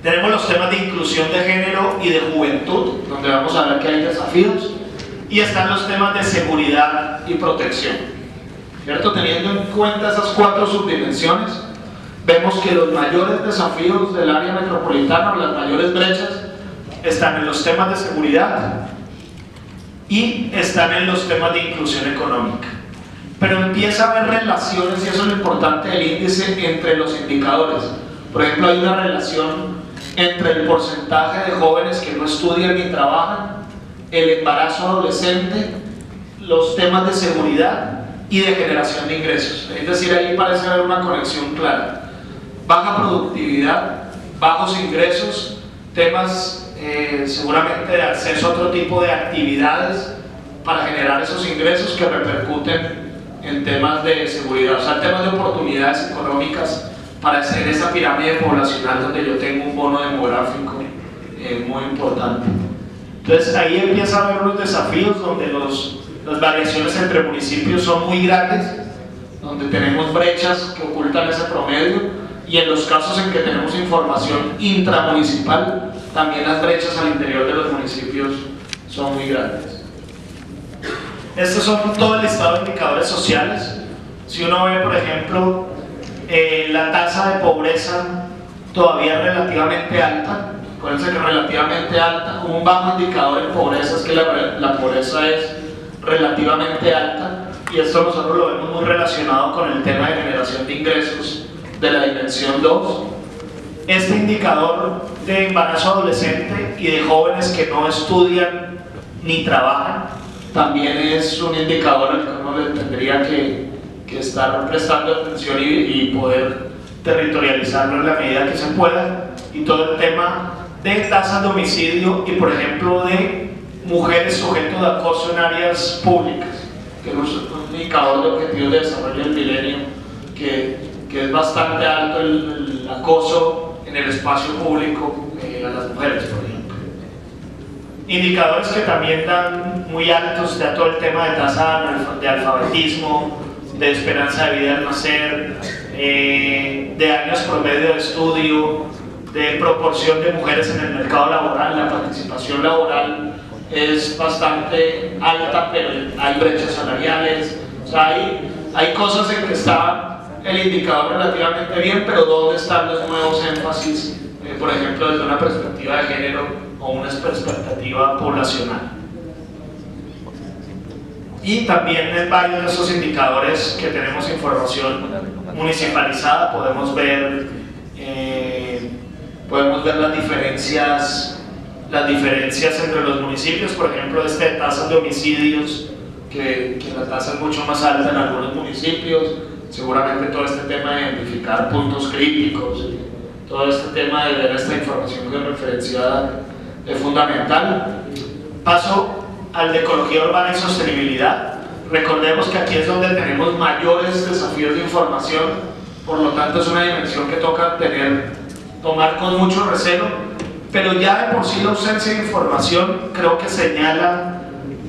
Tenemos los temas de inclusión de género y de juventud, donde vamos a ver que hay desafíos. Y están los temas de seguridad y protección. ¿Cierto? Teniendo en cuenta esas 4 subdimensiones, vemos que los mayores desafíos del área metropolitana, o las mayores brechas, están en los temas de seguridad y están en los temas de inclusión económica. Pero empieza a haber relaciones, y eso es lo importante del índice, entre los indicadores. Por ejemplo, hay una relación entre el porcentaje de jóvenes que no estudian ni trabajan, el embarazo adolescente, los temas de seguridad y de generación de ingresos. Es decir, ahí parece haber una conexión clara. Baja productividad, bajos ingresos, temas seguramente de acceso a otro tipo de actividades para generar esos ingresos que repercuten en temas de seguridad, o sea, temas de oportunidades económicas para hacer esa pirámide poblacional donde yo tengo un bono demográfico muy importante. Entonces ahí empieza a haber los desafíos donde las variaciones entre municipios son muy grandes, donde tenemos brechas que ocultan ese promedio, y en los casos en que tenemos información intramunicipal, también las brechas al interior de los municipios son muy grandes. Estos son todo el listado de indicadores sociales. Si uno ve, por ejemplo, la tasa de pobreza todavía relativamente alta, acuérdense que relativamente alta, un bajo indicador en pobreza es que la pobreza es relativamente alta, y esto nosotros lo vemos muy relacionado con el tema de generación de ingresos de la dimensión 2. Este indicador de embarazo adolescente y de jóvenes que no estudian ni trabajan también es un indicador al que uno le tendría que estar prestando atención y poder territorializarlo en la medida que se pueda. Y todo el tema de tasas de homicidio y, por ejemplo, de mujeres sujetas de acoso en áreas públicas. que es un indicador de objetivos de desarrollo del milenio, que es bastante alto el acoso en el espacio público a las mujeres, por ejemplo. Indicadores que también dan muy altos de todo el tema de tasa de alfabetismo, de esperanza de vida al nacer, de años promedio de estudio, de proporción de mujeres en el mercado laboral. La participación laboral es bastante alta, pero hay brechas salariales. O sea, hay cosas en que está el indicador relativamente bien, pero ¿dónde están los nuevos énfasis, por ejemplo, desde una perspectiva de género o una perspectiva poblacional? Y también en varios de esos indicadores que tenemos información municipalizada podemos ver las diferencias entre los municipios. Por ejemplo, tasas de homicidios, que la tasa es mucho más alta en algunos municipios. Seguramente todo este tema de identificar puntos críticos, todo este tema de ver esta información que es referenciada es fundamental. Paso al de ecología urbana y sostenibilidad. Recordemos que aquí es donde tenemos mayores desafíos de información, por lo tanto es una dimensión que toca tomar con mucho recelo, pero ya de por sí la ausencia de información creo que señala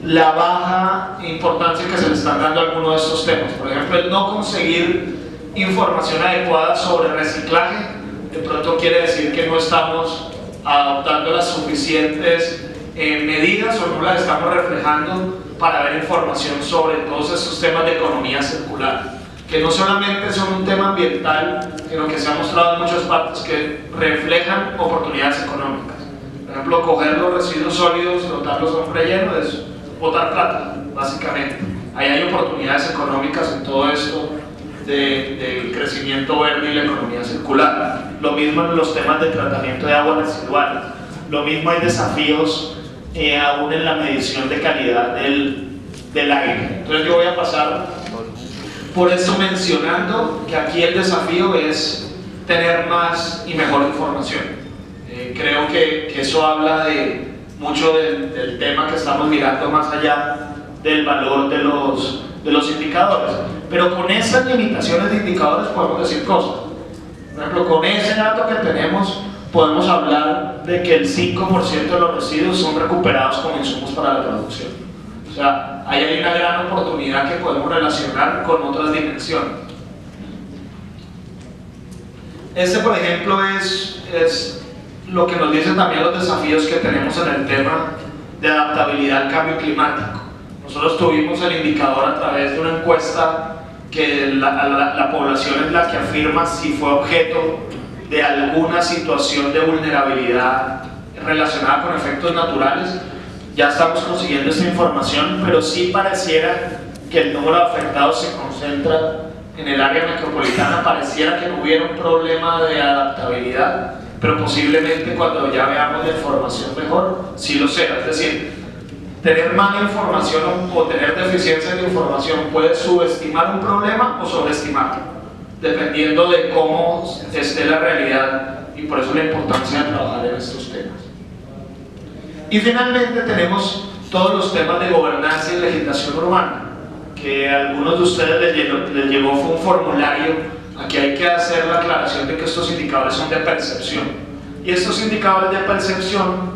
la baja importancia que se le están dando a algunos de estos temas. Por ejemplo, el no conseguir información adecuada sobre reciclaje de pronto quiere decir que no estamos adoptando las suficientes medidas o no las estamos reflejando para ver información sobre todos estos temas de economía circular, que no solamente son un tema ambiental, sino que se ha mostrado en muchas partes que reflejan oportunidades económicas. Por ejemplo, coger los residuos sólidos, dotarlos a un relleno es botar plata, básicamente. Ahí hay oportunidades económicas en todo esto del crecimiento verde y la economía circular. Lo mismo en los temas de tratamiento de agua residual. Lo mismo hay desafíos aún en la medición de calidad del aire. Entonces yo voy a pasar por eso mencionando que aquí el desafío es tener más y mejor información. Creo que eso habla mucho del tema que estamos mirando más allá del valor de los indicadores. Pero con esas limitaciones de indicadores podemos decir cosas. Por ejemplo, con ese dato que tenemos podemos hablar de que el 5% de los residuos son recuperados como insumos para la producción. O sea, ahí hay una gran oportunidad que podemos relacionar con otras dimensiones. Este, por ejemplo, es lo que nos dice también los desafíos que tenemos en el tema de adaptabilidad al cambio climático. Nosotros tuvimos el indicador a través de una encuesta que la población es la que afirma si fue objeto de alguna situación de vulnerabilidad relacionada con efectos naturales. Ya estamos consiguiendo esta información, pero sí pareciera que el número de afectados se concentra en el área metropolitana. Pareciera que no hubiera un problema de adaptabilidad, pero posiblemente cuando ya veamos la información mejor, sí lo sea. Es decir, tener mala información o tener deficiencia de información puede subestimar un problema o sobreestimarlo, dependiendo de cómo esté la realidad, y por eso la importancia de trabajar en estos temas. Y finalmente tenemos todos los temas de gobernanza y legislación urbana, que a algunos de ustedes les llegó fue un formulario. Aquí hay que hacer la aclaración de que estos indicadores son de percepción, y estos indicadores de percepción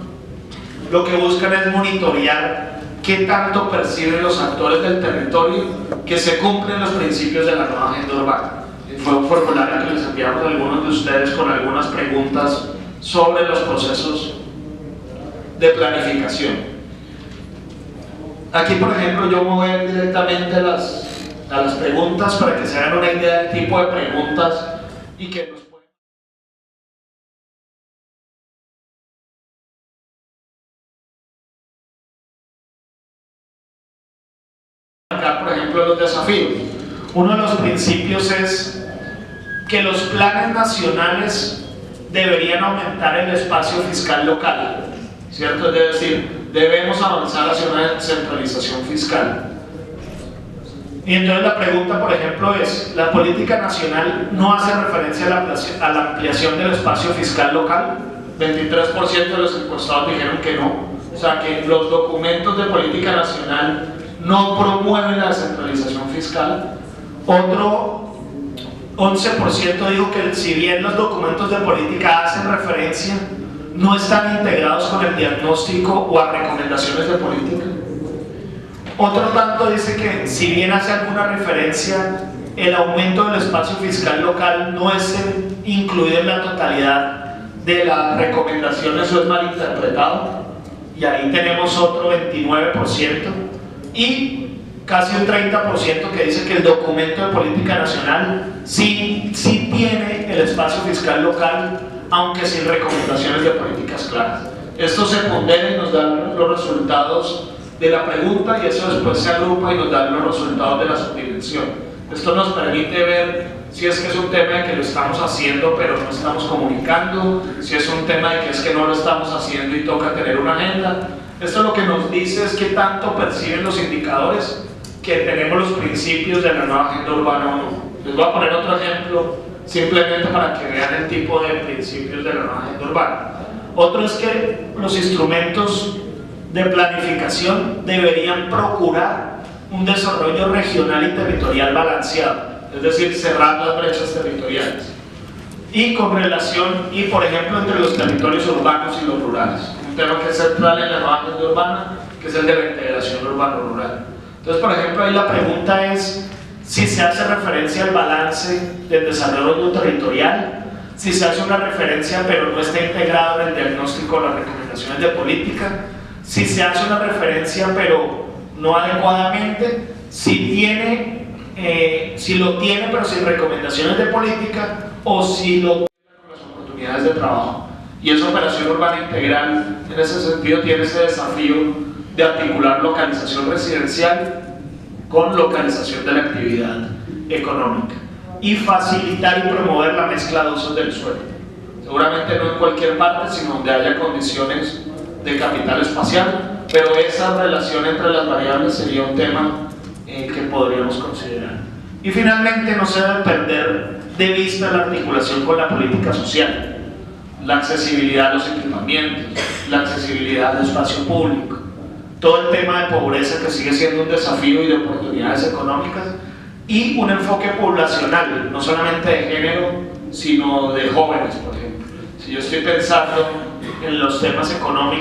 lo que buscan es monitorear qué tanto perciben los actores del territorio que se cumplen los principios de la nueva agenda urbana. Fue un formulario que les enviamos a algunos de ustedes con algunas preguntas sobre los procesos de planificación. Aquí, por ejemplo, yo me voy a ir directamente a las preguntas para que se hagan una idea del tipo de preguntas y que nos puedan... Acá, por ejemplo, los desafíos. Uno de los principios es que los planes nacionales deberían aumentar el espacio fiscal local, ¿cierto? Es decir, debemos avanzar hacia una descentralización fiscal. Y entonces la pregunta, por ejemplo, es: ¿la política nacional no hace referencia a la ampliación del espacio fiscal local? 23% de los encuestados dijeron que no. O sea, que los documentos de política nacional no promueve la descentralización fiscal. Otro 11% dijo que si bien los documentos de política hacen referencia, no están integrados con el diagnóstico o a recomendaciones de política. Otro tanto dice que si bien hace alguna referencia, el aumento del espacio fiscal local no es incluido en la totalidad de las recomendaciones o es malinterpretado, y ahí tenemos otro 29%, y casi un 30% que dice que el documento de política nacional sí tiene el espacio fiscal local, aunque sin recomendaciones de políticas claras. Esto se pondera y nos da los resultados de la pregunta, y eso después se agrupa y nos da los resultados de la subdimensión. Esto nos permite ver si es que es un tema de que lo estamos haciendo pero no estamos comunicando, si es un tema de que es que no lo estamos haciendo y toca tener una agenda. Esto lo que nos dice es que tanto perciben los indicadores que tenemos los principios de la nueva agenda urbana o no. Les voy a poner otro ejemplo simplemente para que vean el tipo de principios de la nueva agenda urbana. Otro es que los instrumentos de planificación deberían procurar un desarrollo regional y territorial balanceado, es decir, cerrar las brechas territoriales. Y con relación, y por ejemplo, entre los territorios urbanos y los rurales, un tema que es central en la nueva agenda urbana, que es el de la integración urbano-rural. Entonces, por ejemplo, ahí la pregunta es si se hace referencia al balance del desarrollo territorial, si se hace una referencia pero no está integrado en el diagnóstico o las recomendaciones de política, si se hace una referencia pero no adecuadamente, si lo tiene pero sin recomendaciones de política, o si lo tiene con las oportunidades de trabajo. Y esa operación urbana integral en ese sentido tiene ese desafío de articular localización residencial con localización de la actividad económica y facilitar y promover la mezcla de usos del suelo, seguramente no en cualquier parte, sino donde haya condiciones de capital espacial, pero esa relación entre las variables sería un tema que podríamos considerar. Y finalmente, no se debe perder de vista la articulación con la política social, la accesibilidad a los equipamientos, la accesibilidad al espacio público, todo el tema de pobreza que sigue siendo un desafío y de oportunidades económicas, y un enfoque poblacional, no solamente de género, sino de jóvenes, por ejemplo. Si yo estoy pensando en los temas económicos,